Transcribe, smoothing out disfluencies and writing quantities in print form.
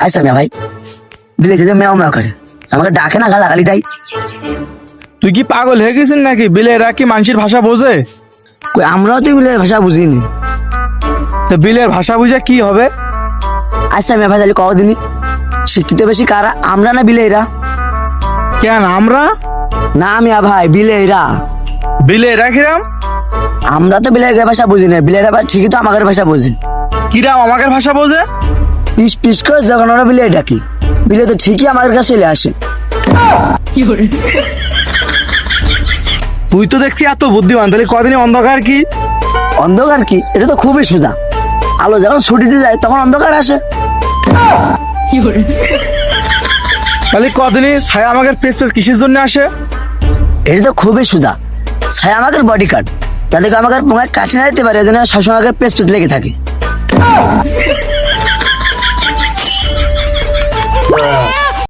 আচ্ছা মিয়া ভাই, বিলে যদি মেও মেও করে আমাকে ডাকে না, গালাগালি তাই। তুই কি পাগল হয়ে গেছিস নাকি? বিলেরা কি মানুষের ভাষা বোঝে? কই আমরাও তো বিলের ভাষা বুঝিনি। তো বিলের ভাষা বুঝে কি হবে? আচ্ছা মিয়া ভাই, তাহলে কদিনই শিক্ষিত বেশি কারা, আমরা না বিলেরা? কেন আমরা? না মিয়া ভাই, বিলেরা। বিলেরা কিরাম? আমরা তো বিলের ভাষা বুঝি না, বিলেরা ঠিকই তো আমাদের ভাষা বুঝি। কিরাম আমাদের ভাষা বোঝে? পিস পিস করে যখন ওরা বিলে ডাকি, বিলে তো ঠিকই আমাদের কাছে চলে আসে। তুই তো দেখছি এত বুদ্ধিমান, তাহলে কদিনই অন্ধকার কি? অন্ধকার কি? এটা তো খুবই সোজা। আলো যখন ছুটিতে যায় তখন অন্ধকার আসে। তাহলে কদিনই ছায়া আমাদের পেস পেস কিসের জন্য আসে? এটা তো খুবই সোজা। ছায়া আমাদের বডি কার্ড, যাদেরকে আমাদের পোঙায় কাটে না দিতে পারে, এজন্য সবসময় আমাদের পেস পেস লেগে থাকে।